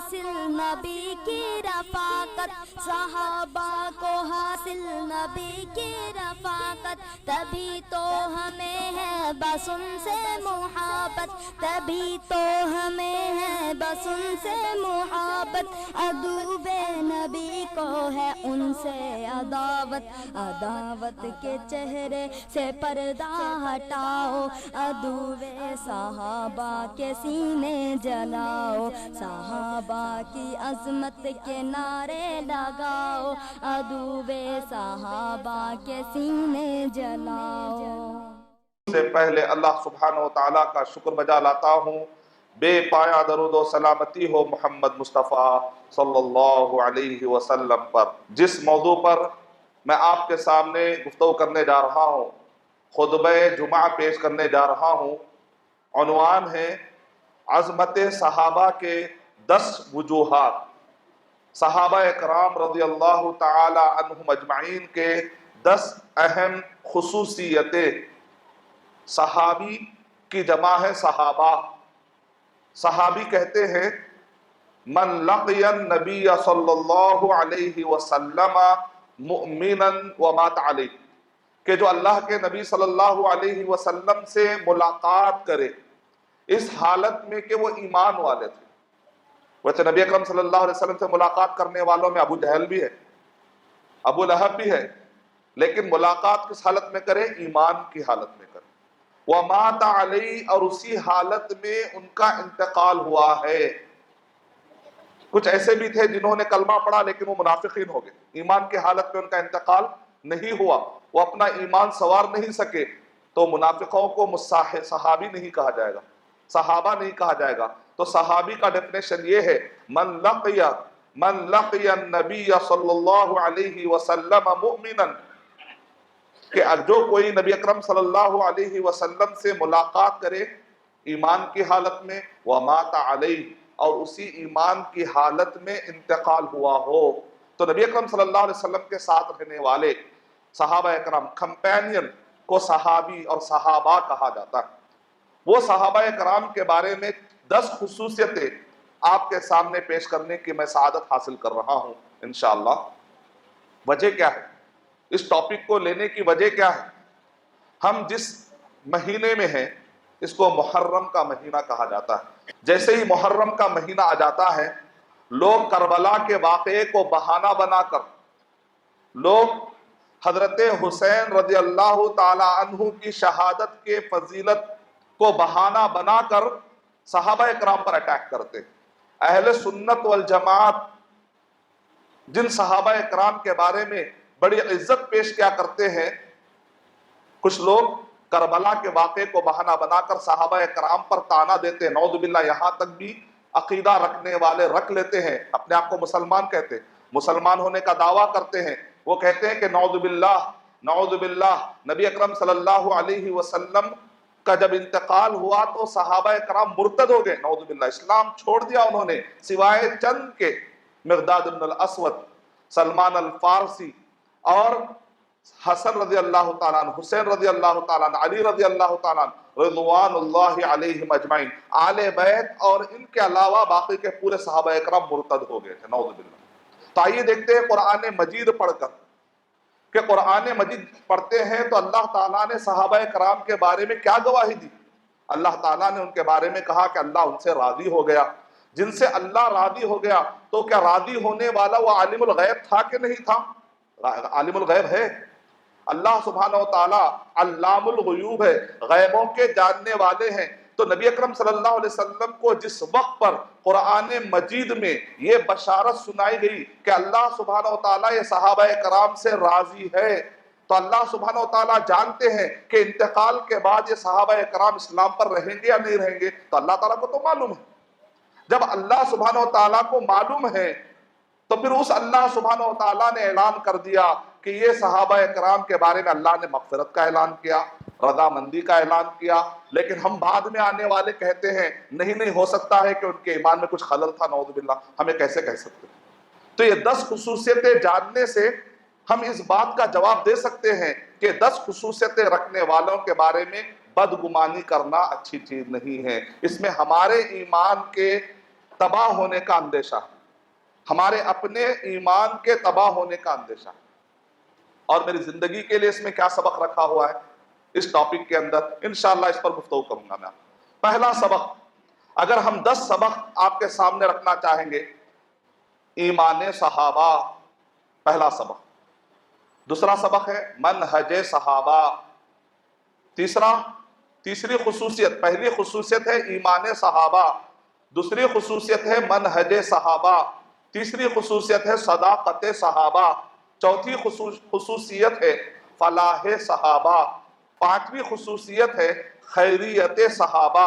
حاصل نبی کی رفاقت، صحابہ کو حاصل نبی کی رفاقت، تبھی تو ہمیں ہے بس ان سے محبت، تبھی تو ہمیں ہے بس ان سے محبت، عدو نبی کو ہے ان سے عداوت، عداوت کے چہرے سے پردہ ہٹاؤ، عدو صحابہ کے سینے جلاؤ، صحابہ کی عظمت کے نعرے لگاؤ، عدو صحابہ کے سینے جلاؤ۔ سے پہلے اللہ سبحانہ و تعالیٰ کا شکر بجا لاتا ہوں، بے پایا درود و سلامتی ہو محمد مصطفیٰ صلی اللہ علیہ وسلم پر۔ جس موضوع پر میں آپ کے سامنے گفتگو کرنے جا رہا ہوں، خطبہ جمعہ پیش کرنے جا رہا ہوں، عنوان ہے عظمت صحابہ کے 10 وجوہات، صحابہ اکرام رضی اللہ تعالی عنہم اجمعین کے 10 اہم خصوصیتیں۔ صحابی کی جمع ہے صحابہ۔ صحابی کہتے ہیں من لقی النبی صلی اللہ علیہ وسلم مؤمنا ومات علیہ، کہ جو اللہ کے نبی صلی اللہ علیہ وسلم سے ملاقات کرے اس حالت میں کہ وہ ایمان والے تھے۔ ویسے نبی اکرم صلی اللہ علیہ وسلم سے ملاقات کرنے والوں میں ابو جہل بھی ہے، ابو لہب بھی ہے، لیکن ملاقات کس حالت میں کرے؟ ایمان کی حالت میں کرے۔ وَمَاتَ عَلَيْهِ، اور اسی حالت میں ان کا انتقال ہوا ہے۔ کچھ ایسے بھی تھے جنہوں نے کلمہ پڑھا لیکن وہ منافقین ہو گئے، ایمان کی حالت میں ان کا انتقال نہیں ہوا، وہ اپنا ایمان سنوار نہیں سکے، تو منافقوں کو صحابی نہیں کہا جائے گا، صحابہ نہیں کہا جائے گا۔ تو صحابی کا ڈیفینیشن یہ ہے من لقی النبی صلی اللہ علیہ وسلم مؤمنا، کہ جو کوئی نبی اکرم صلی اللہ علیہ وسلم سے ملاقات کرے ایمان کی حالت میں، ومات علیہ، اور اسی ایمان کی حالت میں انتقال ہوا ہو، تو نبی اکرم صلی اللہ علیہ وسلم کے ساتھ رہنے والے صحابہ اکرام، کمپینین کو صحابی اور صحابہ کہا جاتا ہے۔ وہ صحابہ اکرام کے بارے میں 10 خصوصیتیں آپ کے سامنے پیش کرنے کی میں سعادت حاصل کر رہا ہوں انشاءاللہ۔ وجہ کیا ہے؟ اس ٹاپک کو لینے کی وجہ کیا ہے؟ ہم جس مہینے میں ہیں اس کو محرم کا مہینہ کہا جاتا ہے۔ جیسے ہی محرم کا مہینہ آ جاتا ہے، لوگ کربلا کے واقعے کو بہانہ بنا کر، لوگ حضرت حسین رضی اللہ تعالی عنہ کی شہادت کے فضیلت کو بہانہ بنا کر صحابہ اکرام پر اٹیک کرتے ہیں۔ اہل سنت والجماعت جن صحابہ اکرام کے بارے میں بڑی عزت پیش کیا کرتے ہیں، کچھ لوگ کربلا کے واقعے کو بہانہ بنا کر صحابہ اکرام پر طعنہ دیتے ہیں، نعوذ باللہ، یہاں تک بھی عقیدہ رکھنے والے رکھ لیتے ہیں، اپنے آپ کو مسلمان کہتے ہیں، مسلمان ہونے کا دعویٰ کرتے ہیں، وہ کہتے ہیں کہ نعوذ باللہ نبی اکرم صلی اللہ علیہ وسلم کا جب انتقال ہوا تو صحابہ اکرام مرتد ہو گئے، نعوذ باللہ، اسلام چھوڑ دیا انہوں نے، سوائے چند کے، مقداد بن الاسود، سلمان الفارسی اور حسن رضی اللہ تعالیٰ عنہ، حسین رضی اللہ تعالیٰ عنہ، علی رضی اللہ تعالیٰ عنہ، رضوان اللہ علیہم اجمعین، آل بیت، اور ان کے علاوہ باقی کے پورے صحابہ اکرام مرتد ہو گئے تھے، نعوذ باللہ۔ تو آئیے دیکھتے ہیں قرآن مجید پڑھ کر، کہ قرآن مجید پڑھتے ہیں تو اللہ تعالیٰ نے صحابہ اکرام کے بارے میں کیا گواہی دی۔ اللہ تعالیٰ نے ان کے بارے میں کہا کہ اللہ ان سے راضی ہو گیا۔ جن سے اللہ راضی ہو گیا تو کیا راضی ہونے والا وہ عالم الغیب تھا کہ نہیں تھا؟ عالم الغیب ہے۔ اللہ سبحانہ و تعالیٰ علام الغیوب ہے، غیبوں کے جاننے والے ہیں۔ تو نبی اکرم صلی اللہ علیہ وسلم کو جس وقت پر قرآن مجید میں یہ بشارت سنائی گئی کہ اللہ سبحانہ و تعالیٰ یہ صحابہ اکرام سے راضی ہے، تو اللہ سبحانہ و تعالیٰ جانتے ہیں کہ انتقال کے بعد یہ صحابہ اکرام اسلام پر رہیں گے یا نہیں رہیں گے، تو اللہ تعالیٰ کو تو معلوم ہے۔ جب اللہ سبحانہ و تعالیٰ کو معلوم ہے تو پھر اس اللہ سبحانہ و تعالیٰ نے اعلان کر دیا کہ یہ صحابہ اکرام کے بارے میں اللہ نے مغفرت کا اعلان کیا، رضامندی کا اعلان کیا، لیکن ہم بعد میں آنے والے کہتے ہیں نہیں ہو سکتا ہے کہ ان کے ایمان میں کچھ خلل تھا، نعوذ باللہ، ہمیں کیسے کہہ سکتے ہیں؟ تو یہ 10 خصوصیتیں جاننے سے ہم اس بات کا جواب دے سکتے ہیں کہ 10 خصوصیتیں رکھنے والوں کے بارے میں بدگمانی کرنا اچھی چیز نہیں ہے۔ اس میں ہمارے ایمان کے تباہ ہونے کا اندیشہ ہے، ہمارے اپنے ایمان کے تباہ ہونے کا اندیشہ ہے۔ اور میری زندگی کے لیے اس میں کیا سبق رکھا ہوا ہے اس ٹاپک کے اندر، انشاءاللہ اس پر گفتگو کروں گا میں۔ پہلا سبق، اگر ہم 10 سبق آپ کے سامنے رکھنا چاہیں گے، ایمان صحابہ پہلا سبق، دوسرا سبق ہے منہج صحابہ، تیسری خصوصیت، پہلی خصوصیت ہے ایمان صحابہ، دوسری خصوصیت ہے منہج صحابہ، تیسری خصوصیت ہے صداقت صحابہ، چوتھی خصوصیت ہے فلاح صحابہ، پانچویں خصوصیت ہے خیریت صحابہ،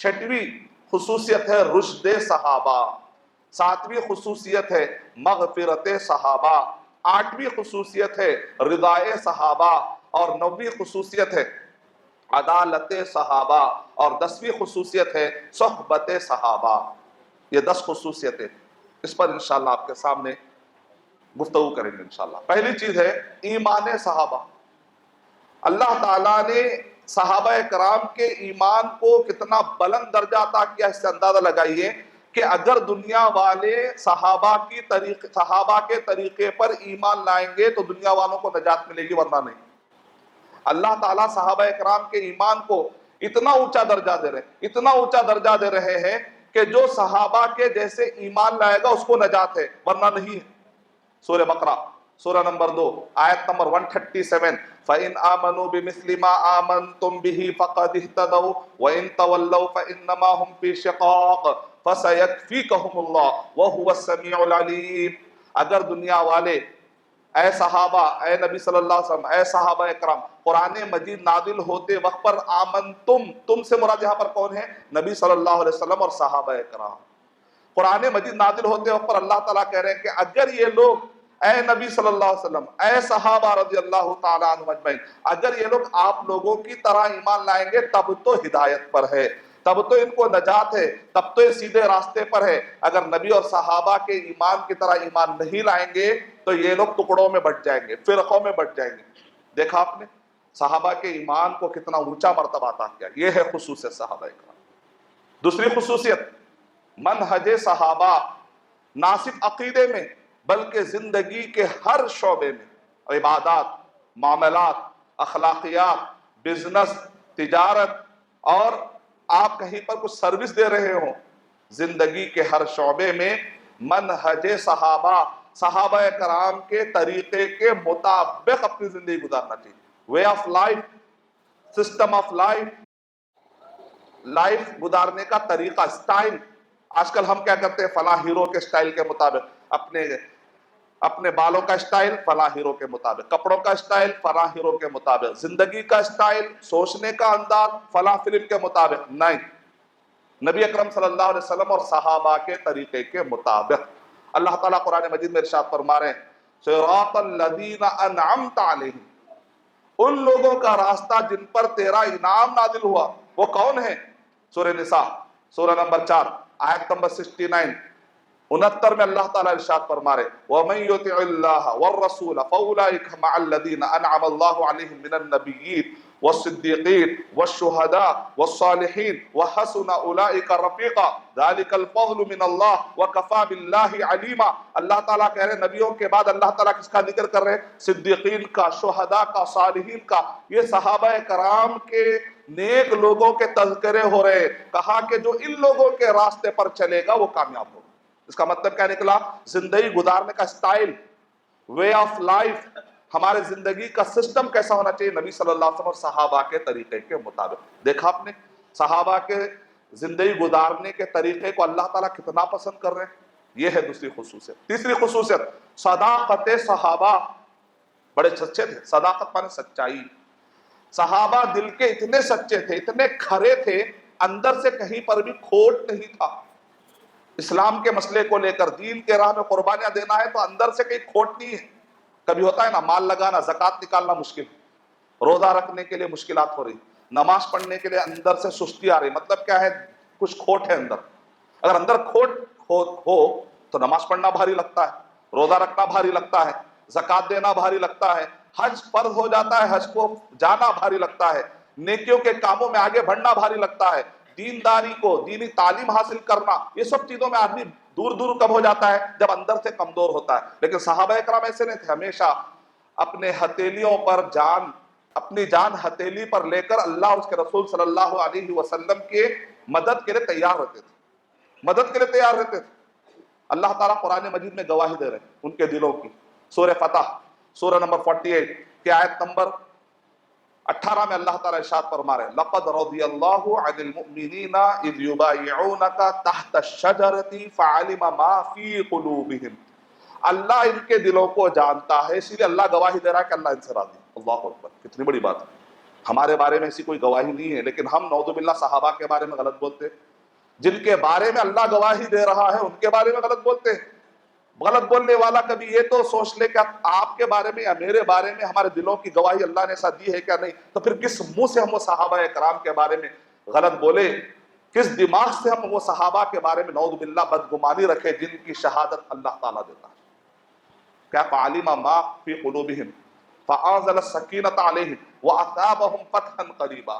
چھٹویں خصوصیت ہے رشد صحابہ، ساتویں خصوصیت ہے مغفرت صحابہ، آٹھویں خصوصیت ہے رضائے صحابہ، اور نویں خصوصیت ہے عدالت صحابہ، اور 10ویں خصوصیت ہے صحبت صحابہ۔ یہ 10 خصوصیتیں، اس پر انشاءاللہ آپ کے سامنے گفتگو کریں گے انشاءاللہ۔ پہلی چیز ہے ایمان صحابہ۔ اللہ تعالیٰ نے صحابہ کرام کے ایمان کو کتنا بلند درجہ عطا کیا، اس سے اندازہ لگائیے کہ اگر دنیا والے صحابہ کے طریقے پر ایمان لائیں گے تو دنیا والوں کو نجات ملے گی، ورنہ نہیں۔ اللہ تعالیٰ صحابہ کرام کے ایمان کو اتنا اونچا درجہ دے رہے ہیں کہ جو صحابہ کے جیسے ایمان لائے گا اس کو نجات ہے، ورنہ نہیں ہے۔ سورہ بقرہ سورہ نمبر 2 آیت نمبر 137، فَإِنْ آمَنُوا بِمِثْلِ مَا آمَنْتُمْ بِهِ فَقَدِ اهْتَدَوْا وَإِنْ تَوَلَّوْا فَإِنَّمَا هُمْ فِي شِقَاقٍ فَسَيَكْفِيكَهُمُ اللَّهُ وَهُوَ السَّمِيعُ الْعَلِيمُ۔ اگر دنیا والے، اے صحابہ، اے نبی صلی اللہ علیہ وسلم، اے صحابہ اکرام، قرآن مجید نازل ہوتے وقت پر تم سے مراد یہاں پر کون ہے؟ نبی صلی اللہ علیہ وسلم اور صحابہ اکرام۔ قرآن مجید نازل ہوتے وقت پر اللہ تعالیٰ کہہ رہے ہیں کہ اگر یہ لوگ، اے نبی صلی اللہ علیہ وسلم، اے صحابہ رضی اللہ تعالیٰ عنہم اجمعین، اگر یہ لوگ آپ لوگوں کی طرح ایمان لائیں گے تب تو ہدایت پر ہے، تب تو ان کو نجات ہے، تب تو یہ سیدھے راستے پر ہے۔ اگر نبی اور صحابہ کے ایمان کی طرح ایمان نہیں لائیں گے تو یہ لوگ ٹکڑوں میں بٹ جائیں گے، فرقوں میں بٹ جائیں گے۔ دیکھا آپ نے صحابہ کے ایمان کو کتنا اونچا مرتبہ عطا کیا، یہ ہے خصوصیت صحابہ کرام۔ دوسری خصوصیت منہج صحابہ، نہ صرف عقیدے میں بلکہ زندگی کے ہر شعبے میں، عبادات، معاملات، اخلاقیات، بزنس، تجارت، اور آپ کہیں پر کچھ سروس دے رہے ہوں، زندگی کے ہر شعبے میں منہج صحابہ کرام کے طریقے کے مطابق اپنی زندگی گزارنا چاہیے۔ Way of life, system of life گزارنے کا طریقہ، سٹائل۔ آج کل ہم کیا کرتے ہیں؟ فلاں ہیرو کے سٹائل کے مطابق، اپنے بالوں کا سٹائل فلاں ہیرو کے مطابق، کپڑوں کا سٹائل فلاں ہیرو کے مطابق، زندگی کا سٹائل، سوچنے کا انداز فلاں فلم کے مطابق، نہیں، نبی اکرم صلی اللہ علیہ وسلم اور صحابہ کے طریقے کے مطابق۔ اللہ تعالیٰ قرآن مجید میں ارشاد فرما رہے ہیں صراط الذین انعمت علیہم، ان لوگوں کا راستہ جن پر تیرا انعام نازل ہوا، وہ کون ہیں؟ سورہ نساء سورہ نمبر 4 آیت نمبر 69 میں اللہ تعالیٰ ارشاد فرما رہے وَمَن يُطِعِ اللَّهَ وَالرَّسُولَ فَأُولَٰئِكَ مَعَ الَّذِينَ أَنْعَمَ اللَّهُ عَلَيْهِم مِّنَ النَّبِيِّينَ وَالصِّدِّيقِينَ وَالشُّهَدَاءِ وَالصَّالِحِينَ وَحَسُنَ أُولَٰئِكَ رَفِيقًا ذَلِكَ الْفَضْلُ مِنَ اللَّهِ وَكَفَىٰ بِاللَّهِ عَلِيمًا۔ اللہ تعالیٰ کہہ رہے ہیں نبیوں کے بعد اللہ تعالیٰ کس کا ذکر کر رہے ہیں؟ صدیقین کا، شہداء کا، صالحین کا۔ یہ صحابہ کرام کے نیک لوگوں کے تذکرے ہو رہے، کہا کہ جو ان لوگوں کے راستے پر چلے گا وہ کامیاب ہوگا۔ اس کا مطلب کیا نکلا؟ زندگی گزارنے کا سٹائل، وے آف لائف، ہمارے زندگی کا سسٹم کیسا ہونا چاہیے؟ نبی صلی اللہ علیہ وسلم اور صحابہ کے طریقے کے مطابق۔ دیکھا آپ نے صحابہ کے زندگی گزارنے کے طریقے کو اللہ تعالیٰ کتنا پسند کر رہے ہیں، یہ ہے دوسری خصوصیت۔ تیسری خصوصیت صداقت صحابہ، بڑے سچے تھے۔ صداقت مانے سچائی۔ صحابہ دل کے اتنے سچے تھے، اتنے کھرے تھے، اندر سے کہیں پر بھی کھوٹ نہیں تھا۔ اسلام کے مسئلے کو لے کر دین کے راہ میں قربانیاں دینا ہے تو اندر سے کہیں کھوٹ نہیں ہے۔ کبھی ہوتا ہے نا، مال لگانا، زکوٰۃ نکالنا مشکل، روزہ رکھنے کے لیے مشکلات ہو رہی، نماز پڑھنے کے لیے اندر سے سستی آ رہی، مطلب کیا ہے؟ کچھ کھوٹ ہے اندر۔ اگر اندر کھوٹ ہو تو نماز پڑھنا بھاری لگتا ہے، روزہ رکھنا بھاری لگتا ہے، زکوٰۃ دینا بھاری لگتا ہے، حج فرض ہو جاتا ہے، حج کو جانا بھاری لگتا ہے، نیکیوں کے کاموں میں آگے بڑھنا بھاری لگتا ہے۔ دینداری کو، دینی تعلیم حاصل کرنا، یہ سب چیزوں میں آدمی دور دور کب ہو جاتا ہے؟ جب اندر سے کمزور ہوتا ہے. لیکن صحابہ کرام ایسے نہیں تھے، ہمیشہ اپنے ہتھیلیوں پر اپنی جان ہتھیلی پر لے کر اللہ اور اس کے رسول صلی اللہ علیہ وسلم کے مدد کے لیے تیار رہتے تھے، مدد کے لیے تیار رہتے تھے. اللہ تعالیٰ قرآن مجید میں گواہی دے رہے ہیں ان کے دلوں کی. سورہ فتح سورہ نمبر 48 کی آیت نمبر 18 میں اللہ تعالیٰ ارشاد فرما رہے ہیں لقد رضی اللہ عن المؤمنین اذ یبایعونک تحت الشجرۃ فعلم ما فی قلوبہم. اللہ ان کے دلوں کو جانتا ہے، اسی لیے اللہ گواہی دے رہا ہے کہ اللہ ان سے راضی. اللہ اکبر، کتنی بڑی بات ہے. ہمارے بارے میں ایسی کوئی گواہی نہیں ہے، لیکن ہم نعوذ باللہ صحابہ کے بارے میں غلط بولتے ہیں. جن کے بارے میں اللہ گواہی دے رہا ہے ان کے بارے میں غلط بولتے ہیں. غلط بولنے والا کبھی یہ تو سوچ لے کہ آپ کے بارے میں یا میرے بارے میں ہمارے دلوں کی گواہی اللہ نے ایسا دی ہے کیا نہیں، تو پھر کس منہ سے ہم وہ صحابہ کرام کے بارے میں غلط بولے، کس دماغ سے ہم وہ صحابہ کے بارے میں نعوذ باللہ بدگمانی رکھے جن کی شہادت اللہ تعالیٰ دیتا ہے. کیا فعلم ما فی قلوبہم فانزل السکینۃ علیہم واثابہم فتحا قریبا.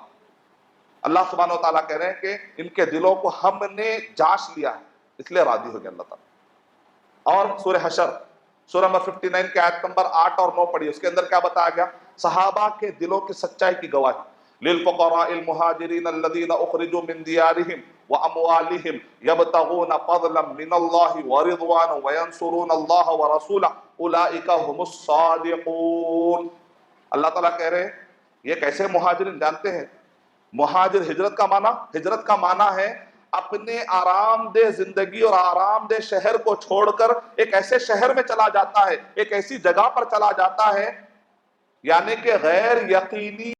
اللہ سبحانہ و تعالیٰ کہہ رہے ہیں کہ ان کے دلوں کو ہم نے جانچ لیا ہے، اس لیے راضی ہو گیا اللہ تعالیٰ. اور سورہ حشر سورہ نمبر 59 کے آیت نمبر 8 اور 9 پڑھی، اس کے اندر کیا بتایا گیا؟ صحابہ کے دلوں کی سچائی کی گواہی. للفقراء المہاجرین الذین اخرجوا من دیارہم واموالہم یبتغون فضلا من اللہ ورضوانا وینصرون اللہ ورسولہ اولئک هم الصادقون. اللہ تعالیٰ کہہ رہے ہیں یہ کیسے مہاجرین جانتے ہیں؟ مہاجر ہجرت کا معنی ہے اپنے آرام دہ زندگی اور آرام دہ شہر کو چھوڑ کر ایک ایسے شہر میں چلا جاتا ہے، ایک ایسی جگہ پر چلا جاتا ہے یعنی کہ غیر یقینی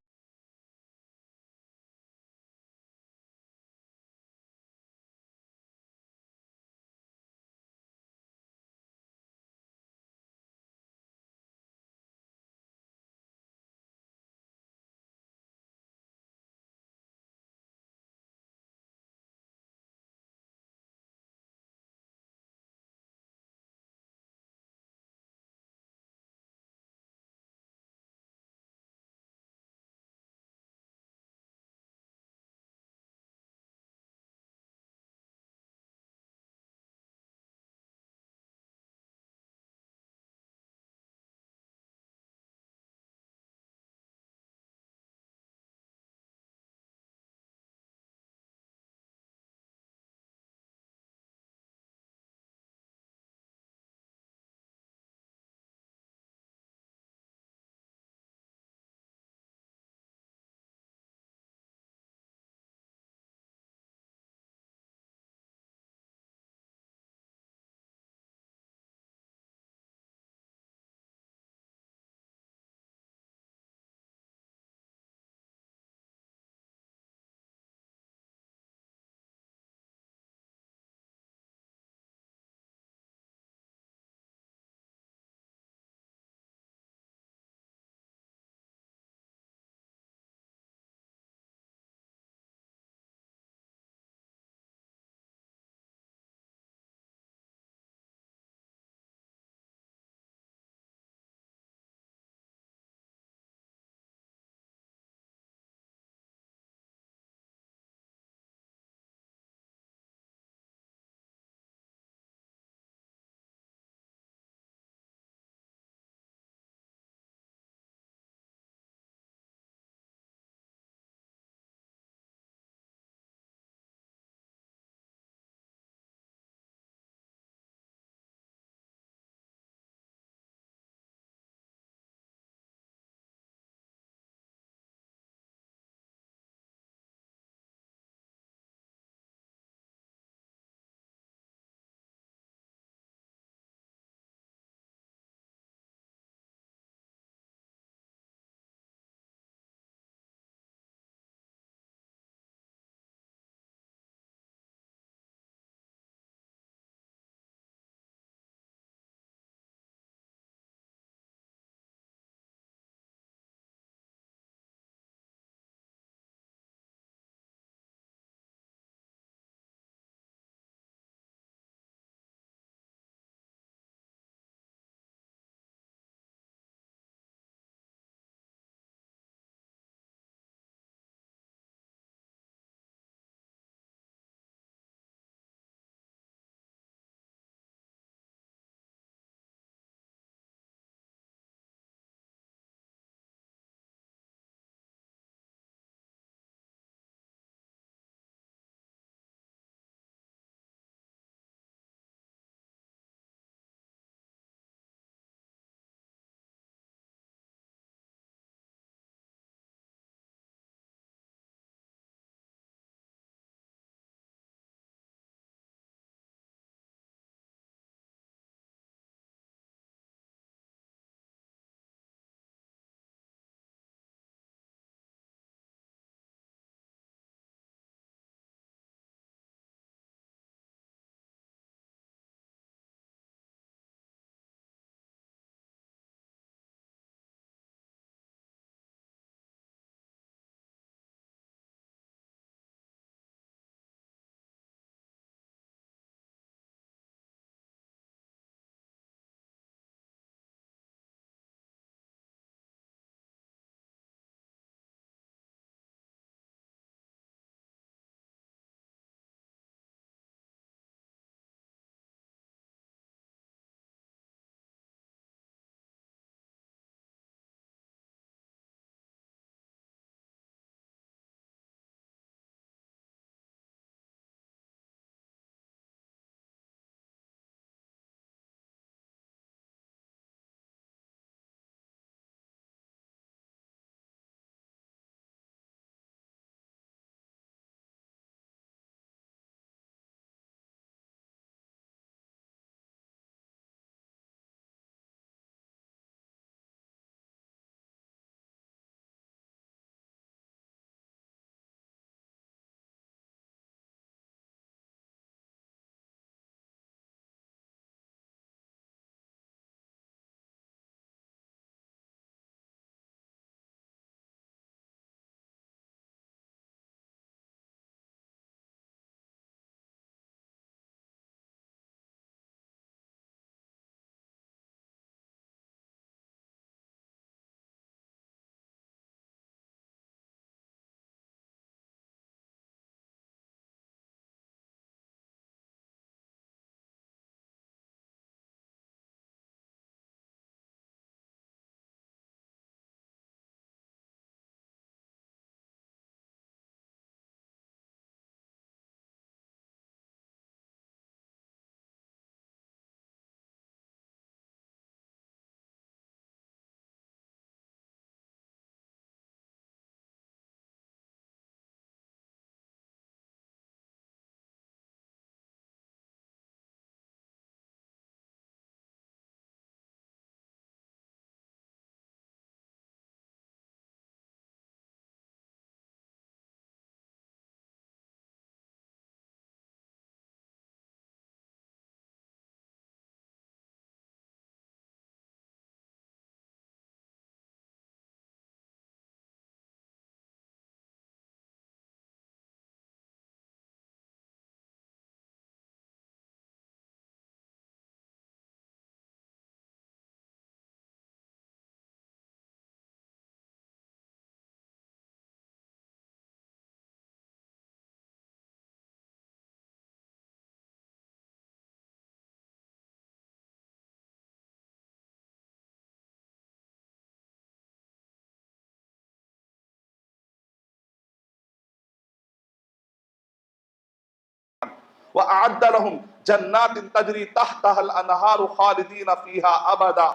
وأعد لهم جنات تجری تحتها الانہار خالدین فیہا ابدا.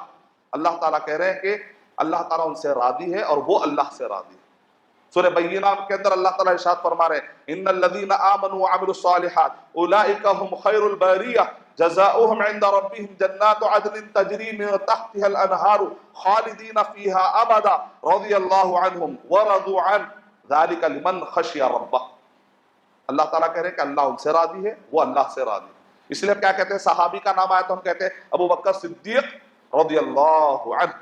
اللہ تعالیٰ کہہ رہے ہیں کہ اللہ تعالیٰ ان سے راضی ہے اور وہ اللہ سے راضی ہے. سورہ بینہ کے اندر اللہ تعالیٰ ارشاد فرما رہے ہیں ان الذین آمنوا وعملوا الصالحات اولئک هم خیر البریہ جزاؤہم عند ربہم جنات عدن تجری من تحتها الانہار خالدین فیہا ابدا رضی اللہ عنہم ورضوا عنہ ذلک لمن خشی ربہ. اللہ تعالیٰ کہہ رہے ہیں کہ اللہ ان سے راضی ہے، وہ اللہ سے راضی ہے. اس لیے کیا کہتے ہیں، صحابی کا نام آیا تو ہم کہتے ہیں ابو بکر صدیق رضی اللہ عنہ،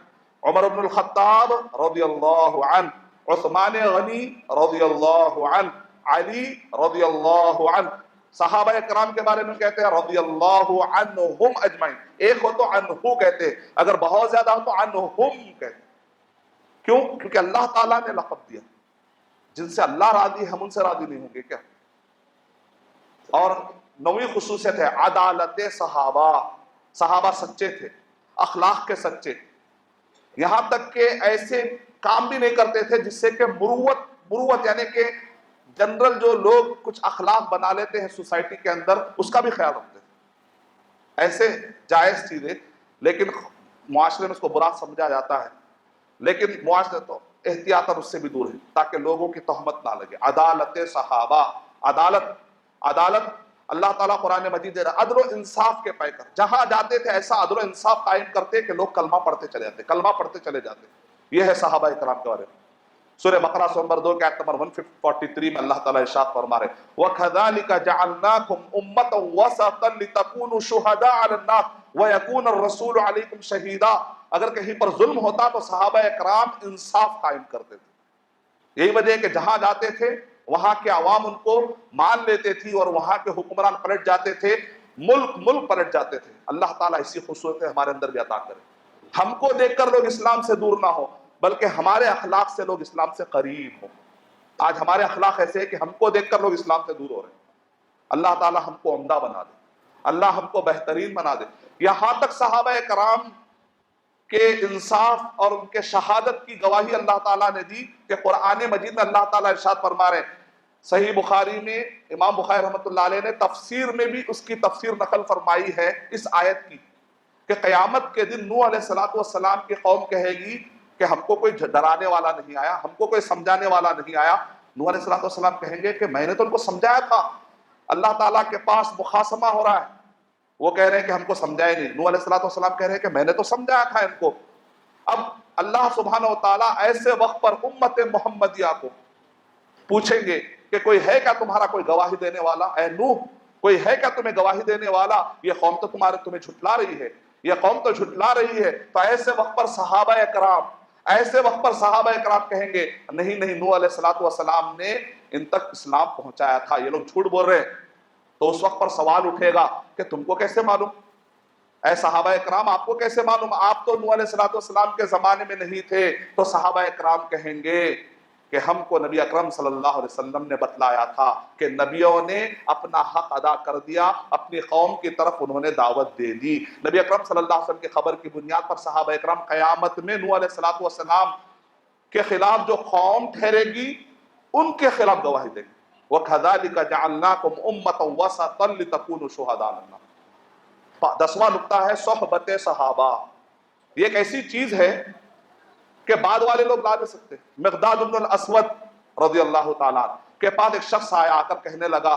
عمر بن الخطاب رضی اللہ عنہ، عثمان غنی رضی اللہ عنہ، علی رضی اللہ عنہ. صحابہ اکرام کے بارے میں کہتے ہیں رضی اللہ عنہم اجمعین. ایک ہو تو عنہ کہتے ہیں، اگر بہت زیادہ ہو تو عنہم کہتے ہیں. کیوں؟ کیونکہ اللہ تعالیٰ نے لقب دیا. جن سے اللہ راضی ہے ہم ان سے راضی نہیں ہوں گے کیا؟ اور نویں خصوصیت ہے عدالت صحابہ. صحابہ سچے تھے، اخلاق کے سچے، یہاں تک کہ ایسے کام بھی نہیں کرتے تھے جس سے کہ مروت یعنی کہ جنرل جو لوگ کچھ اخلاق بنا لیتے ہیں سوسائٹی کے اندر اس کا بھی خیال رکھتے تھے. ایسے جائز چیزیں لیکن معاشرے میں اس کو برا سمجھا جاتا ہے، لیکن معاشرے تو احتیاطاً اس سے بھی دور ہے تاکہ لوگوں کی تہمت نہ لگے. عدالت صحابہ، عدالت اللہ تعالیٰ قرآن مجید دے رہا عدل و انصاف کے پیکر. جہاں جاتے تھے ایسا عدل و انصاف قائم کرتے کہ لوگ کلمہ پڑھتے چلے جاتے. یہ ہے صحابہ اکرام کے بارے میں. سورہ بقرہ نمبر 2 کے آیت نمبر 143 میں اللہ تعالیٰ ارشاد فرما رہے وَكَذَلِكَ جَعَلْنَاكُمْ أُمَّةً وَسَطًا لِتَكُونُوا شُهَدَاءَ عَلَى النَّاسِ وَيَكُونَ الرَّسُولُ عَلَيْكُمْ شَهِيدًا. اگر کہیں پر ظلم ہوتا تو صحابہ اکرام انصاف قائم کرتے تھے. یہی وجہ ہے کہ جہاں جاتے تھے وہاں کے عوام ان کو مان لیتے تھی اور وہاں کے حکمران پلٹ جاتے تھے، ملک پلٹ جاتے تھے. اللہ تعالیٰ اسی خصوصیت ہمارے اندر بھی عطا کرے. ہم کو دیکھ کر لوگ اسلام سے دور نہ ہو بلکہ ہمارے اخلاق سے لوگ اسلام سے قریب ہوں. آج ہمارے اخلاق ایسے ہیں کہ ہم کو دیکھ کر لوگ اسلام سے دور ہو رہے ہیں. اللہ تعالیٰ ہم کو عمدہ بنا دے، اللہ ہم کو بہترین بنا دے. یہاں تک صحابہ کرام کے انصاف اور ان کے شہادت کی گواہی اللہ تعالیٰ نے دی کہ قرآن مجید میں اللہ تعالیٰ ارشاد فرما رہے ہیں. صحیح بخاری میں امام بخاری رحمۃ اللہ علیہ نے تفسیر میں بھی اس کی تفسیر نقل فرمائی ہے اس آیت کی کہ قیامت کے دن نوح علیہ السلام کی قوم کہے گی کہ ہم کو کوئی ڈرانے والا نہیں آیا، ہم کو کوئی سمجھانے والا نہیں آیا. نوح علیہ السلام کہیں گے کہ میں نے تو ان کو سمجھایا تھا. اللہ تعالیٰ کے پاس مخاصمہ ہو رہا ہے، وہ کہہ رہے ہیں کہ ہم کو سمجھائے نہیں. نوح علیہ السلام کہہ رہے ہیں کہ میں نے تو سمجھایا تھا ان کو. اب اللہ سبحانہ و تعالیٰ ایسے وقت پر امت محمدیہ کو پوچھیں گے کہ کوئی ہے کیا تمہارا کوئی گواہی دینے والا؟ اے نوح کوئی ہے کیا تمہیں گواہی دینے والا؟ یہ قوم تو تمہیں جھٹلا رہی ہے، یہ قوم تو جھٹلا رہی ہے. تو ایسے وقت پر صحابہ اکرام کہیں گے نہیں نوح علیہ السلام نے ان تک اسلام پہنچایا تھا، یہ لوگ جھوٹ بول رہے ہیں. تو اس وقت پر سوال اٹھے گا کہ تم کو کیسے معلوم؟ اے صحابہ اکرام آپ کو کیسے معلوم؟ آپ تو نوح علیہ السلام کے زمانے میں نہیں تھے. تو صحابہ اکرام کہیں گے کہ ہم کو نبی اکرم صلی اللہ علیہ وسلم نے بتلایا تھا کہ نبیوں نے اپنا حق ادا کر دیا، اپنی قوم کی طرف انہوں نے دعوت دے دی. نبی اکرم صلی اللہ علیہ وسلم کی خبر کی بنیاد پر صحابہ اکرام قیامت میں نوح علیہ السلام کے خلاف جو قوم ٹھہرے گی ان کے خلاف گواہی دیں گے. وَكَذَلِكَ جَعَلْنَاكُمْ أُمَّةً وَسَطًا لِتَكُونُوا شُهَدَاءَ عَلَى النَّاسِ. 10واں نقطہ ہے صحبت صحابہ. یہ ایک ایسی چیز ہے کہ بعد والے لوگ لا دے سکتے. مقداد بن الاسود رضی اللہ تعالیٰ کے پاس ایک شخص آیا، آ کر کہنے لگا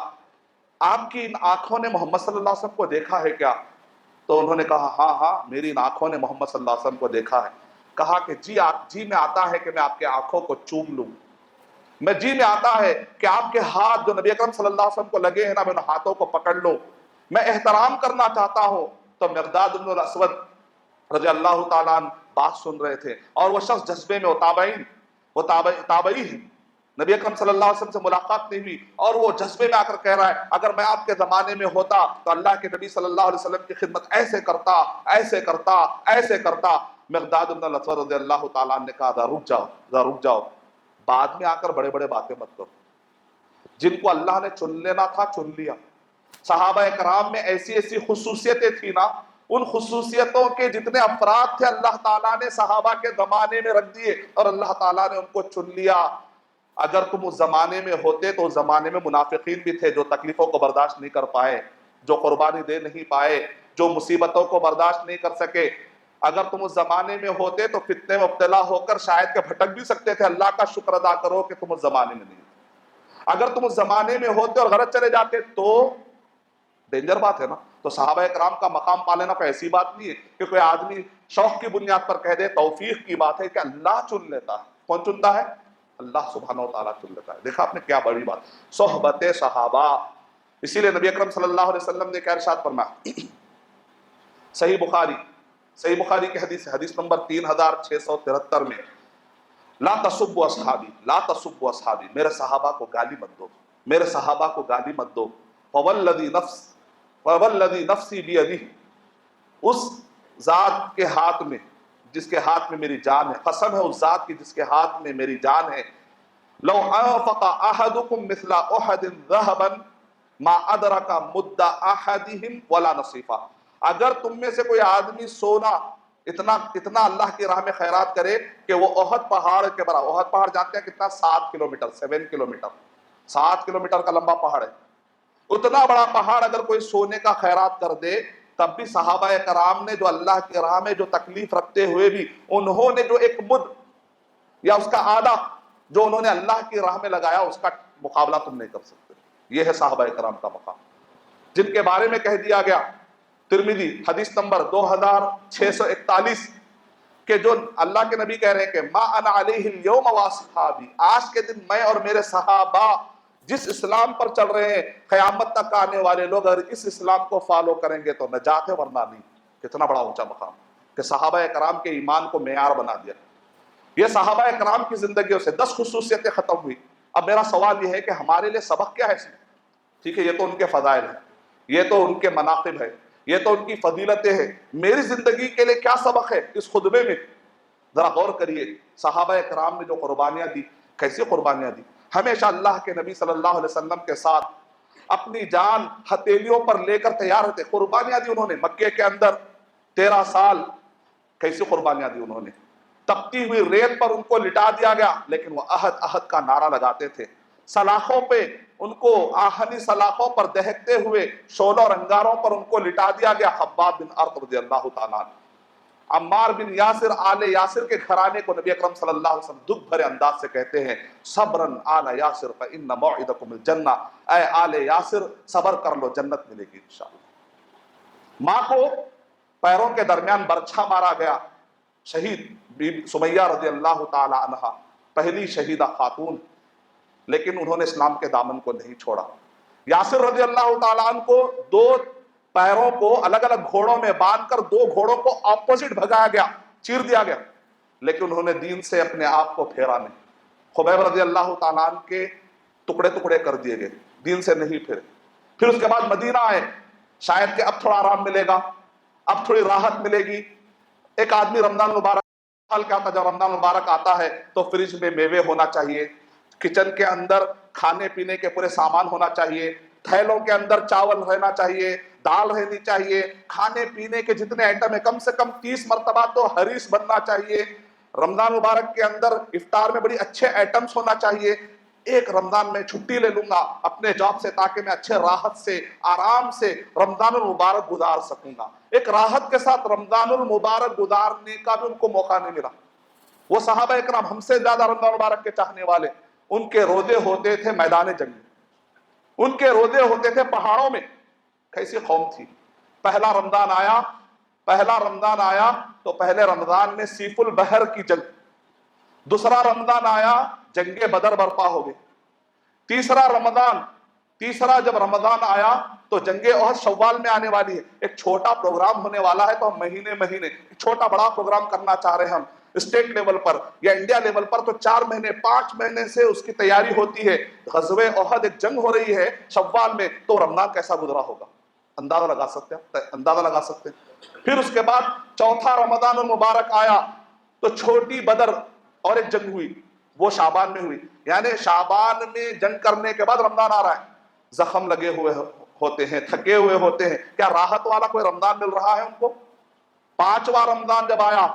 آپ کی ان آنکھوں نے محمد صلی اللہ علیہ وسلم کو دیکھا ہے کیا؟ تو انہوں نے کہا ہاں میری ان آنکھوں نے محمد صلی اللہ علیہ وسلم کو دیکھا ہے. کہا کہ جی میں آتا ہے کہ میں آپ کے آنکھوں کو چوم لوں، میں جی میں آتا ہے کہ آپ کے ہاتھ جو نبی اکرم صلی اللہ علیہ وسلم کو لگے ہیں نا میں ان ہاتھوں کو پکڑ لوں، میں احترام کرنا چاہتا ہوں. تو مقداد بن الاسود رضی اللہ تعالیٰ عنہ بات سن رہے تھے اور وہ شخص جذبے میں وہ تابعی ہے، نبی اکرم صلی اللہ علیہ وسلم سے ملاقات نہیں ہوئی اور وہ جذبے میں آ کر کہہ رہا ہے اگر میں آپ کے زمانے میں ہوتا تو اللہ کے نبی صلی اللہ علیہ وسلم کی خدمت ایسے کرتا. مقداد بن الاسود رضی اللہ تعالیٰ عنہ نے کہا ذرا رک جاؤ، بعد میں آ کر بڑے باتیں مت کرو. جن کو اللہ نے چن لینا تھا چن لیا. صحابہ کرام میں ایسی خصوصیتیں تھی نا، ان خصوصیتوں کے جتنے افراد تھے اللہ تعالیٰ نے صحابہ کے زمانے میں رکھ دیے اور اللہ تعالیٰ نے ان کو چن لیا. اگر تم اس زمانے میں ہوتے تو اس زمانے میں منافقین بھی تھے جو تکلیفوں کو برداشت نہیں کر پائے، جو قربانی دے نہیں پائے، جو مصیبتوں کو برداشت نہیں کر سکے۔ اگر تم اس زمانے میں ہوتے تو فتنے میں مبتلا ہو کر شاید کہ بھٹک بھی سکتے تھے۔ اللہ کا شکر ادا کرو کہ تم اس زمانے میں نہیں۔ اگر تم اس زمانے میں ہوتے اور غلط چلے جاتے تو ڈینجر بات ہے نا۔ تو صحابہ کرام کا مقام پا لینا کوئی ایسی بات نہیں ہے کہ کوئی آدمی شوق کی بنیاد پر کہہ دے، توفیق کی بات ہے کہ اللہ چن لیتا ہے۔ کون چنتا ہے؟ اللہ سبحانہ و تعالیٰ چن لیتا ہے۔ دیکھا آپ نے کیا بڑی بات، صحبت صحابہ۔ اسی لیے نبی اکرم صلی اللہ علیہ وسلم نے کیا ارشاد فرمایا، صحیح بخاری کی حدیث نمبر 3673 میں، لا تسبوا اصحابی، لا تسبوا اصحابی، میرے صحابہ کو گالی مت دو، میرے صحابہ کو گالی مت دو۔ فوالذی نفسی بیدہ، اس ذات کے ہاتھ میں جس کے ہاتھ میں میری جان ہے، قسم ہے اس ذات کی جس کے ہاتھ میں میری جان ہے، لو انفق احدکم مثل احد ذهبا ما ادرک مد احدہم ولا نصیفہ، اگر تم میں سے کوئی آدمی سونا اتنا اللہ کی راہ میں خیرات کرے کہ وہ احد پہاڑ کے برابر، احد پہاڑ جانتے ہیں کتنا؟ 7 کلومیٹر، 7 کلومیٹر، 7 کلومیٹر کا لمبا پہاڑ ہے۔ اتنا بڑا پہاڑ اگر کوئی سونے کا خیرات کر دے، تب بھی صحابہ کرام نے جو اللہ کی راہ میں جو تکلیف رکھتے ہوئے بھی انہوں نے جو ایک مد یا اس کا آدھا جو انہوں نے اللہ کی راہ میں لگایا، اس کا مقابلہ تم نہیں کر سکتے۔ یہ ہے صحابہ کرام کا مقام، جن کے بارے میں کہہ دیا گیا ترمذی حدیث نمبر 2641 کہ جو اللہ کے نبی کہہ رہے ہیں کہ ما انا علیہ اليوم واصحابی، آج کے دن میں اور میرے صحابہ جس اسلام پر چل رہے ہیں، قیامت تک آنے والے لوگ اگر اس اسلام کو فالو کریں گے تو نجات ہے، ورنہ نہیں۔ کتنا بڑا اونچا مقام کہ صحابہ کرام کے ایمان کو معیار بنا دیا۔ یہ صحابہ کرام کی زندگیوں سے 10 خصوصیتیں ختم ہوئی۔ اب میرا سوال یہ ہے کہ ہمارے لیے سبق کیا ہے اس میں؟ ٹھیک ہے، یہ تو ان کے فضائل ہیں، یہ تو ان کے مناقب ہے، یہ تو ان کی فضیلتیں ہیں۔ میری زندگی کے لیے کیا سبق ہے اس خطبے میں؟ ذرا غور کریے، صحابہ کرام نے جو قربانیاں دی، کیسی قربانیاں دی؟ ہمیشہ اللہ کے نبی صلی اللہ علیہ وسلم کے ساتھ اپنی جان ہتھیلیوں پر لے کر تیار رہتے۔ قربانیاں دی انہوں نے مکے کے اندر 13 سال، کیسی قربانیاں دی انہوں نے؟ تپتی ہوئی ریت پر ان کو لٹا دیا گیا، لیکن وہ احد احد کا نعرہ لگاتے تھے۔ سلاخوں پہ ان کو، آہنی سلاخوں پر دہکتے ہوئے شعلوں اور انگاروں پر ان کو لٹا دیا گیا۔ خباب بن ارت رضی اللہ تعالیٰ عنہ، عمار بن یاسر، آل یاسر کے گھرانے کو نبی اکرم صلی اللہ علیہ وسلم دکھ بھرے انداز سے کہتے ہیں، صبرن آل یاسر فإن موعدکم الجنہ، اے آل یاسر صبر کر لو، جنت ملے گی انشاءاللہ۔ ماں کو پیروں کے درمیان برچھا مارا گیا، شہید بی بی سمیہ رضی اللہ تعالی عنہ، پہلی شہیدہ خاتون، لیکن انہوں نے اسلام کے دامن کو نہیں چھوڑا۔ یاسر رضی اللہ تعالیٰ عنہ کو 2 پیروں کو الگ الگ گھوڑوں میں باندھ کر 2 گھوڑوں کو اپوزٹ بھگایا گیا، چیر دیا گیا، لیکن انہوں نے دین سے اپنے آپ کو پھیرا نہیں۔ خبیب رضی اللہ تعالیٰ عنہ کے ٹکڑے ٹکڑے کر دیے گئے، دین سے نہیں پھرے۔ پھر اس کے بعد مدینہ آئے، شاید کہ اب تھوڑا آرام ملے گا، اب تھوڑی راحت ملے گی۔ ایک آدمی رمضان مبارک حال کیا ہوتا ہے، جب رمضان مبارک آتا ہے تو فریج میں میوے ہونا چاہیے، کچن کے اندر کھانے پینے کے پورے سامان ہونا چاہیے، تھیلوں کے اندر چاول رہنا چاہیے، دال رہنی چاہیے، کھانے پینے کے جتنے آئٹم ہیں کم سے کم 30 مرتبہ تو حریص بننا چاہیے۔ رمضان مبارک کے اندر افطار میں بڑی اچھے آئٹمز ہونا چاہیے۔ ایک رمضان میں چھٹی لے لوں گا اپنے جاب سے تاکہ میں اچھے راحت سے آرام سے رمضان المبارک گزار سکوں گا۔ ایک راحت کے ساتھ رمضان المبارک گزارنے کا بھی ان کو موقع نہیں ملا۔ وہ صحابہ اکرام ہم سے زیادہ رمضان المبارک کے چاہنے والے، ان کے روزے ہوتے تھے میدان جنگ میں، ان کے روزے ہوتے تھے پہاڑوں میں۔ کیسی قوم تھی! پہلا رمضان آیا تو پہلے رمضان میں سیف البحر کی جنگ، دوسرا رمضان آیا جنگ بدر برپا ہو گئی، تیسرا جب رمضان آیا تو جنگ احد شوال میں آنے والی ہے۔ ایک چھوٹا پروگرام ہونے والا ہے تو ہم مہینے چھوٹا بڑا پروگرام کرنا چاہ رہے ہیں ہم اسٹیٹ لیول پر یا انڈیا لیول پر، تو 4 مہینے 5 مہینے سے اس کی تیاری ہوتی ہے۔ غزوہ احد ایک جنگ ہو رہی ہے شوال میں، تو رمضان کیسا گزرا ہوگا؟ اندازہ لگا سکتے ہیں۔ پھر اس کے بعد چوتھا رمضان المبارک آیا تو چھوٹی بدر اور ایک جنگ ہوئی، وہ شعبان میں ہوئی۔ یعنی شعبان میں جنگ کرنے کے بعد رمضان آ رہا ہے، زخم لگے ہوئے ہوتے ہیں، تھکے ہوئے ہوتے ہیں، کیا راحت والا کوئی رمضان مل رہا ہے ان کو؟ 5واں رمضان جب آیا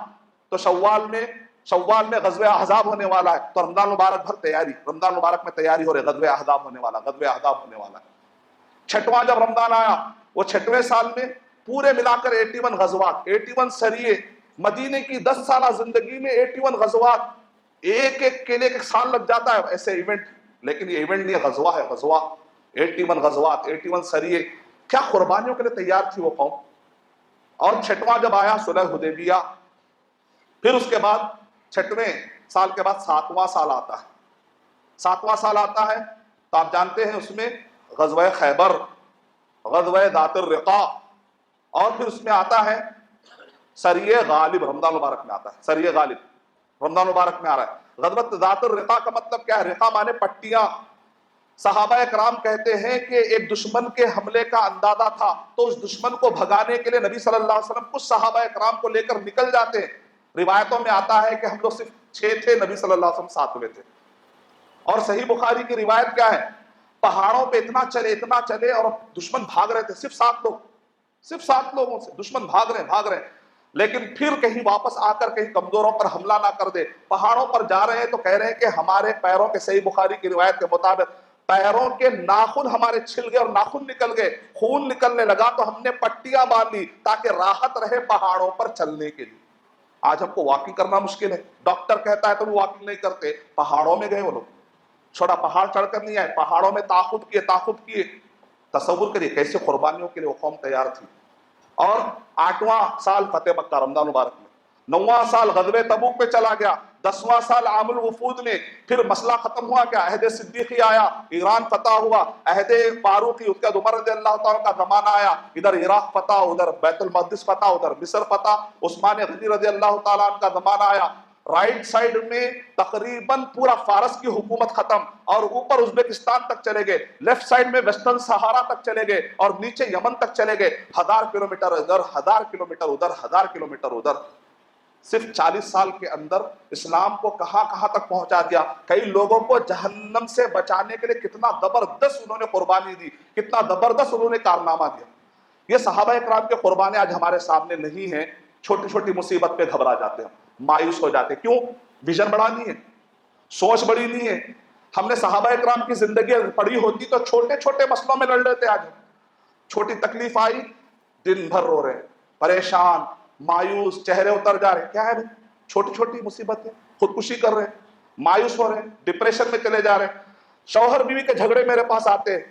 تو شوال میں شوال میں غزوہ احزاب ہونے والا ہے، تو رمضان مبارک بھر تیاری، رمضان مبارک میں تیاری ہو رہی، غزوہ احزاب ہونے والا، غزوہ احزاب ہونے والا ہے۔ چھٹواں جب رمضان آیا، وہ چھٹویں سال میں پورے ملا کر 81 غزوات، 81 سریے، مدینے کی 10 سالہ زندگی میں 81 غزوات، ایک ایک کے لیے ایک سال لگ جاتا ہے ایسے ایونٹ، لیکن یہ ایونٹ نہیں ہے، غزوہ ہے، غزوہ، 81 غزوات، 81 سریے، کیا قربانیوں کے لیے تیار تھی وہ قوم۔ اور چھٹواں جب آیا صلح حدیبیہ، پھر اس کے بعد چھٹویں سال کے بعد 7واں سال آتا ہے، 7واں سال آتا ہے تو آپ جانتے ہیں اس میں غزوہ خیبر، غزوہ ذات الرقاع، اور پھر اس میں آتا ہے سریہ غالب، رمضان مبارک میں آتا ہے سریہ غالب، رمضان مبارک میں آ رہا ہے۔ غزوہ ذات الرقاع کا مطلب کیا ہے؟ رقاع مانے پٹیاں۔ صحابہ کرام کہتے ہیں کہ ایک دشمن کے حملے کا اندازہ تھا تو اس دشمن کو بھگانے کے لیے نبی صلی اللہ علیہ وسلم کچھ صحابہ کرام کو لے کر نکل جاتے ہیں۔ روایتوں میں آتا ہے کہ ہم لوگ صرف 6 تھے، نبی صلی اللہ علیہ وسلم 7 ہوئے تھے۔ اور صحیح بخاری کی روایت کیا ہے؟ پہاڑوں پہ اتنا چلے اور دشمن بھاگ رہے تھے، صرف 7 لوگ، صرف 7 لوگوں سے دشمن بھاگ رہے ہیں، لیکن پھر کہیں واپس آ کر کہیں کمزوروں پر حملہ نہ کر دے۔ پہاڑوں پر جا رہے ہیں تو کہہ رہے ہیں کہ ہمارے پیروں کے، صحیح بخاری کی روایت کے مطابق، پیروں کے ناخن ہمارے چھل گئے اور ناخن نکل گئے، خون نکلنے لگا، تو ہم نے پٹیاں باندھ لی تاکہ راحت رہے پہاڑوں پر چلنے کے لیے۔ آج ہم کو واکنگ کرنا مشکل ہے، ڈاکٹر کہتا ہے تو وہ واکنگ نہیں کرتے، پہاڑوں میں گئے وہ لوگ، چھوٹا پہاڑ چڑھ کر نہیں آئے، پہاڑوں میں تعاقب کیے۔ تصور کریے کیسے قربانیوں کے لیے وہ قوم تیار تھی۔ اور 8واں سال فتح مکہ، رمضان مبارک میں، 9واں سال غزوہ تبوک پہ چلا گیا، 10واں سال عام الوفود میں، پھر مسئلہ ختم ہوا کیا؟ عہد صدیقی آیا، ایران فتح ہوا، عہد فاروقی، اس کے بعد عمر رضی اللہ تعالیٰ کا زمانہ آیا، ادھر عراق فتح، ادھر بیت المقدس فتح، ادھر مصر فتح، عثمان غنی رضی اللہ تعالیٰ عنہ کا زمانہ آیا۔ رائٹ سائڈ میں تقریباً پورا فارس کی حکومت ختم، اور اوپر ازبکستان تک چلے گئے، لیفٹ سائڈ میں ویسٹرن سہارا تک چلے گئے، اور نیچے یمن تک چلے گئے، 1000 کلومیٹر ادھر، 1000 کلومیٹر ادھر، 1000 کلومیٹر ادھر۔ صرف 40 سال کے اندر اسلام کو کہاں کہاں تک پہنچا دیا۔ کئی لوگوں کو جہنم سے بچانے کے لیے کتنا زبردست انہوں نے قربانی دی، کتنا زبردست انہوں نے کارنامہ دیا۔ یہ صحابہ اکرام کے قربانیں آج ہمارے سامنے نہیں ہیں، چھوٹی چھوٹی مصیبت پہ گھبرا جاتے ہیں، مایوس ہو جاتے ہیں۔ کیوں؟ ویژن بڑا نہیں ہے، سوچ بڑی نہیں ہے۔ ہم نے صحابہ اکرام کی زندگی پڑھی ہوتی تو چھوٹے چھوٹے مسئلوں میں لڑ رہے تھے، آج چھوٹی تکلیف آئی دن بھر رو رہے ہیں، پریشان، مایوس، چہرے اتر جا رہے ہیں۔ کیا ہے بھائی؟ چھوٹی چھوٹی مصیبتیں، خودکشی کر رہے ہیں، مایوس ہو رہے ہیں، ڈپریشن میں چلے جا رہے ہیں۔ شوہر بیوی کے جھگڑے میرے پاس آتے ہیں،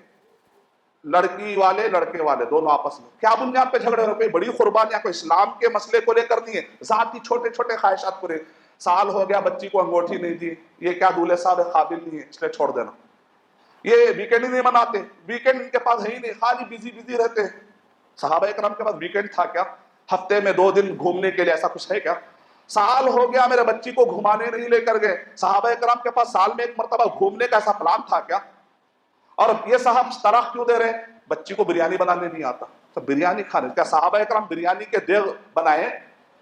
لڑکی والے لڑکے والے دونوں آپس میں، کیا بنیاد پہ جھگڑے ہو؟ کوئی بڑی قربانیاں کوئی اسلام کے مسئلے کو لے کر نہیں ہے، ذاتی چھوٹے چھوٹے خواہشات پورے۔ سال ہو گیا بچی کو انگوٹھی نہیں دی، یہ کیا دولہے صاحب قابل نہیں ہے اس لیے چھوڑ دینا۔ یہ ویکینڈ ہی نہیں مناتے، ویکینڈ ان کے پاس ہے ہی نہیں، خالی بزی رہتے ہیں۔ صحابہ اکرام کے پاس ویکینڈ تھا کیا؟ ہفتے میں 2 دن گھومنے کے لیے ایسا کچھ ہے کیا؟ سال ہو گیا میرے بچی کو گھمانے نہیں لے کر گئے، صحابہ اکرام کے پاس سال میں 1 مرتبہ گھومنے کا ایسا پلان تھا کیا؟ اور یہ صاحب طرح کیوں دے رہے ہیں؟ بچی کو بریانی بنانے نہیں آتا تو بریانی کھانے، کیا صحابہ اکرام بریانی کے دیگ بنائے؟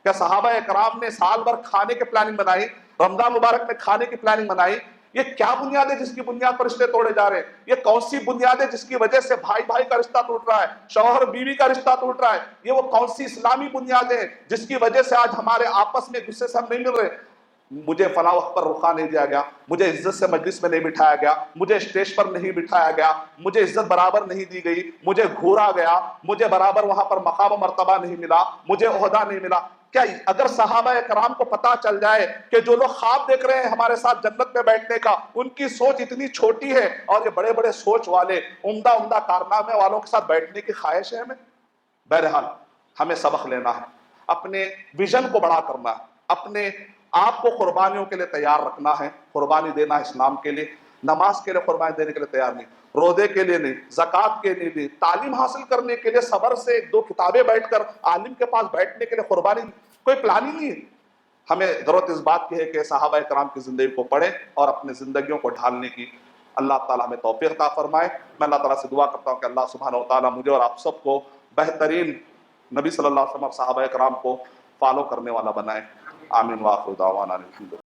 کیا صحابہ اکرام نے سال بھر کھانے کی پلاننگ بنائی؟ رمضان مبارک میں کھانے کی پلاننگ بنائی؟ یہ کیا بنیاد ہے جس کی بنیاد پر رشتے توڑے جا رہے ہیں؟ یہ کون سی بنیاد ہے جس کی وجہ سے بھائی بھائی کا رشتہ ٹوٹ رہا ہے، شوہر بیوی کا رشتہ ٹوٹ رہا ہے؟ یہ وہ کون سی اسلامی بنیادیں ہیں جس کی وجہ سے آج ہمارے آپس میں غصے سے ہم نہیں مل رہے؟ مجھے فلاں وقت پر رخا نہیں دیا گیا، مجھے عزت سے مجلس میں نہیں بٹھایا گیا، مجھے اسٹیج پر نہیں بٹھایا گیا، مجھے عزت برابر نہیں دی گئی، مجھے گھورا گیا، مجھے برابر وہاں پر مقام و مرتبہ نہیں ملا، مجھے عہدہ نہیں ملا۔ کیا اگر صحابہ کرام کو پتا چل جائے کہ جو لوگ خواب دیکھ رہے ہیں ہمارے ساتھ جنت میں بیٹھنے کا، ان کی سوچ اتنی چھوٹی ہے، اور یہ بڑے بڑے سوچ والے عمدہ کارنامے والوں کے ساتھ بیٹھنے کی خواہش ہے ہمیں؟ بہرحال ہمیں سبق لینا ہے، اپنے ویژن کو بڑا کرنا ہے، اپنے آپ کو قربانیوں کے لیے تیار رکھنا ہے، قربانی دینا ہے اسلام کے لیے۔ نماز کے لیے قربانی دینے کے لیے تیار نہیں، روزے کے لیے نہیں، زکوٰۃ کے لیے نہیں، تعلیم حاصل کرنے کے لیے صبر سے 1-2 کتابیں بیٹھ کر عالم کے پاس بیٹھنے کے لیے قربانی، کوئی پلان ہی نہیں ہے۔ ہمیں ضرورت اس بات کی ہے کہ صحابہ کرام کی زندگی کو پڑھیں اور اپنی زندگیوں کو ڈھالنے کی اللہ تعالیٰ ہمیں توفیق عطا فرمائے۔ میں اللہ تعالیٰ سے دعا کرتا ہوں کہ اللہ سبحانہ و تعالیٰ مجھے اور آپ سب کو بہترین نبی صلی اللہ علیہ وسلم اور صحابہ کرام کو فالو کرنے والا بنائے۔ آمین وآخر دعوانا الحمدللہ۔